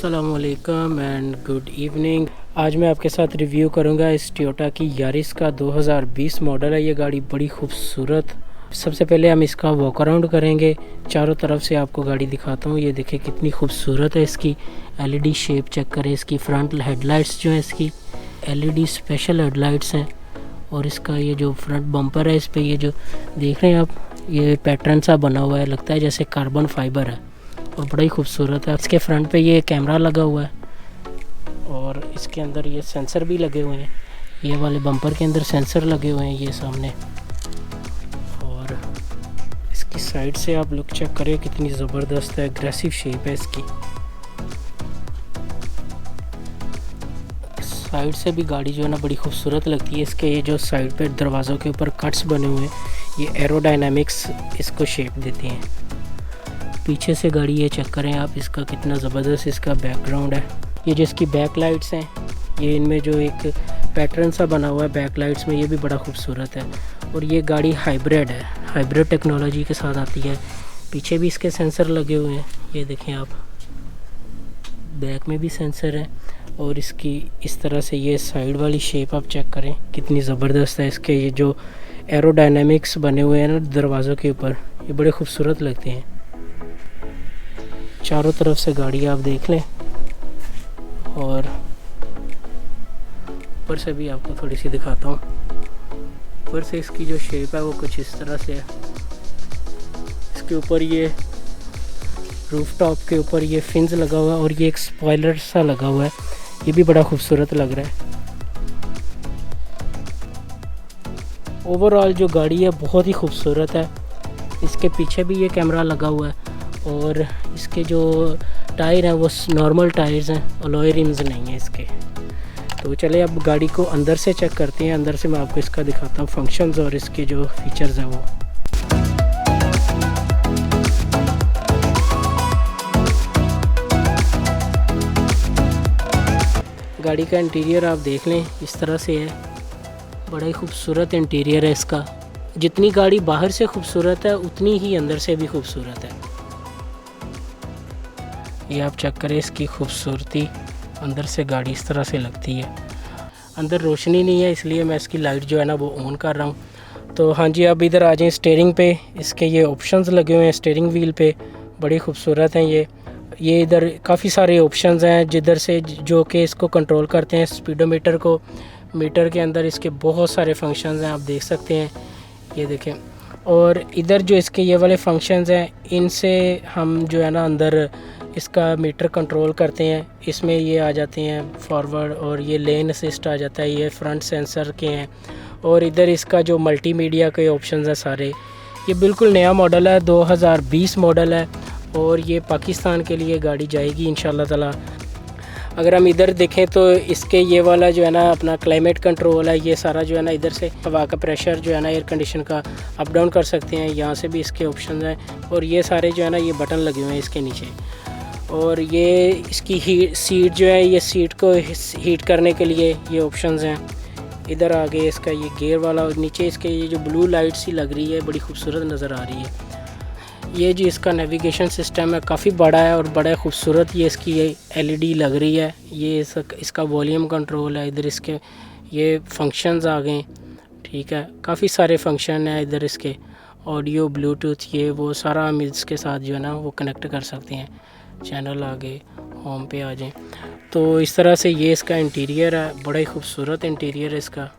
अस्सलामुअलैकुम and good evening. आज मैं आपके साथ रिव्यू करूंगा इस टोयोटा की यारिस का 2020 मॉडल है। ये गाड़ी बड़ी खूबसूरत। सबसे पहले हम इसका वॉक अराउंड करेंगे, चारों तरफ से आपको गाड़ी दिखाता हूँ। ये देखिए कितनी खूबसूरत है। इसकी एलईडी शेप चेक करें। इसकी फ्रंट हेडलाइट्स जो है इसकी एलईडी स्पेशल हेडलाइट्स हैं। और इसका ये जो फ्रंट बम्पर है, इस पर ये जो देख रहे हैं आप, ये पैटर्न सा बना हुआ है, लगता है जैसे कार्बन फाइबर है और बड़ा ही खूबसूरत है। इसके फ्रंट पे ये कैमरा लगा हुआ है और इसके अंदर ये सेंसर भी लगे हुए हैं। ये वाले बम्पर के अंदर सेंसर लगे हुए हैं ये सामने। और इसकी साइड से आप लुक चेक करें, कितनी ज़बरदस्त है, एग्रेसिव शेप है इसकी। साइड से भी गाड़ी जो है ना बड़ी खूबसूरत लगती है। इसके ये जो साइड पे दरवाज़ों के ऊपर कट्स बने हुए हैं, ये एरोडायनामिक्स इसको शेप देती हैं। पीछे से गाड़ी ये चेक करें आप, इसका कितना ज़बरदस्त इसका बैकग्राउंड है। ये जो इसकी बैक लाइट्स हैं, ये इनमें जो एक पैटर्न सा बना हुआ है बैक लाइट्स में, ये भी बड़ा खूबसूरत है। और ये गाड़ी हाइब्रिड है, हाइब्रिड टेक्नोलॉजी के साथ आती है। पीछे भी इसके सेंसर लगे हुए हैं, ये देखें आप, बैक में भी सेंसर है। और इसकी इस तरह से ये साइड वाली शेप आप चेक करें, कितनी ज़बरदस्त है। इसके ये जो एरोडायनामिक्स बने हुए हैं ना दरवाज़ों के ऊपर, ये बड़े खूबसूरत लगते हैं। चारों तरफ से गाड़ी आप देख लें। और ऊपर से भी आपको थोड़ी सी दिखाता हूँ। ऊपर से इसकी जो शेप है वो कुछ इस तरह से है। इसके ऊपर ये रूफ टॉप के ऊपर ये फिन्स लगा हुआ है और ये एक स्पॉइलर सा लगा हुआ है, ये भी बड़ा खूबसूरत लग रहा है। ओवरऑल जो गाड़ी है बहुत ही खूबसूरत है। इसके पीछे भी ये कैमरा लगा हुआ है और इसके जो टायर हैं वो नॉर्मल टायर्स हैं, अलॉय रिम्स नहीं है इसके। तो चले अब गाड़ी को अंदर से चेक करते हैं। अंदर से मैं आपको इसका दिखाता हूँ फंक्शंस और इसके जो फीचर्स हैं वो। गाड़ी का इंटीरियर आप देख लें, इस तरह से है, बड़ा ही खूबसूरत इंटीरियर है इसका। जितनी गाड़ी बाहर से खूबसूरत है उतनी ही अंदर से भी खूबसूरत है। ये आप चेक करें इसकी खूबसूरती, अंदर से गाड़ी इस तरह से लगती है। अंदर रोशनी नहीं है इसलिए मैं इसकी लाइट जो है ना वो ऑन कर रहा हूँ। तो हाँ जी, अब इधर आ जाएं स्टीयरिंग पे। इसके ये ऑप्शंस लगे हुए हैं स्टीयरिंग व्हील पे, बड़ी खूबसूरत हैं ये इधर काफ़ी सारे ऑप्शंस हैं जिधर से जो कि इसको कंट्रोल करते हैं स्पीडोमीटर को। मीटर के अंदर इसके बहुत सारे फंक्शंस हैं, आप देख सकते हैं, ये देखें। और इधर जो इसके ये वाले फंक्शंस हैं, इनसे हम जो है ना अंदर इसका मीटर कंट्रोल करते हैं। इसमें ये आ जाते हैं फॉरवर्ड और ये लेन असिस्ट आ जाता है, ये फ्रंट सेंसर के हैं। और इधर इसका जो मल्टीमीडिया के ऑप्शंस हैं सारे। ये बिल्कुल नया मॉडल है, 2020 मॉडल है और ये पाकिस्तान के लिए गाड़ी जाएगी इंशाल्लाह ताला। अगर हम इधर देखें तो इसके ये वाला जो है ना अपना क्लाइमेट कंट्रोल है, ये सारा जो है ना इधर से हवा का प्रेशर जो है ना एयर कंडीशन का अप डाउन कर सकते हैं। यहाँ से भी इसके ऑप्शन हैं और ये सारे जो है ना ये बटन लगे हुए हैं इसके नीचे। और ये इसकी सीट जो है, ये सीट को हीट करने के लिए ये ऑप्शंस हैं। इधर आगे इसका ये गियर वाला, और नीचे इसके ये जो ब्लू लाइट सी लग रही है बड़ी खूबसूरत नज़र आ रही है। ये जो इसका नेविगेशन सिस्टम है काफ़ी बड़ा है और बड़ा खूबसूरत ये इसकी एलईडी लग रही है। ये इसका वॉल्यूम कंट्रोल है। इधर इसके ये फंक्शंस आ गए, ठीक है, काफ़ी सारे फंक्शन हैं इधर इसके। ऑडियो, ब्लूटूथ, ये वो सारा हम इसके साथ जो है ना वो कनेक्ट कर सकते हैं। चैनल आ गए, होम पे आ जाएं। तो इस तरह से ये इसका इंटीरियर है, बड़ा ही खूबसूरत इंटीरियर है इसका।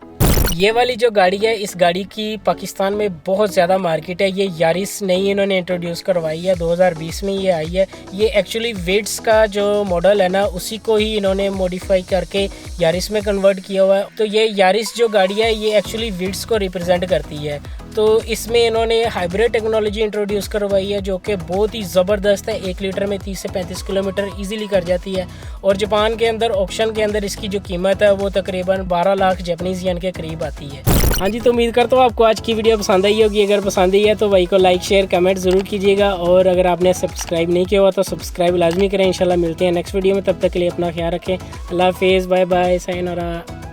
ये वाली जो गाड़ी है, इस गाड़ी की पाकिस्तान में बहुत ज़्यादा मार्केट है। ये यारिस नई इन्होंने इंट्रोड्यूस करवाई है, 2020 में ये आई है। ये एक्चुअली वेट्स का जो मॉडल है ना उसी को ही इन्होंने मॉडिफाई करके यारिस में कन्वर्ट किया हुआ है। तो ये यारिस जो गाड़ी है ये एक्चुअली वेट्स को रिप्रेजेंट करती है। तो इसमें इन्होंने हाइब्रिड टेक्नोलॉजी इंट्रोड्यूस करवाई है जो कि बहुत ही ज़बरदस्त है। 1 लीटर में 30 से 35 किलोमीटर ईजिली कर जाती है। और जापान के अंदर ऑक्शन के अंदर इसकी जो कीमत है वो तकरीबन 12 लाख जापानीज़ येन के करीब आती है। हाँ जी, तो उम्मीद करता हूँ आपको आज की वीडियो पसंद आई होगी। अगर पसंद आई है तो भाई को लाइक, शेयर, कमेंट ज़रूर कीजिएगा। और अगर आपने सब्सक्राइब नहीं किया हुआ तो सब्सक्राइब लाजमी करें। इंशाल्लाह मिलते हैं नेक्स्ट वीडियो में, तब तक के लिए अपना ख्याल रखें। अल्लाह हाफिज़, बाय बाय, सायनारा।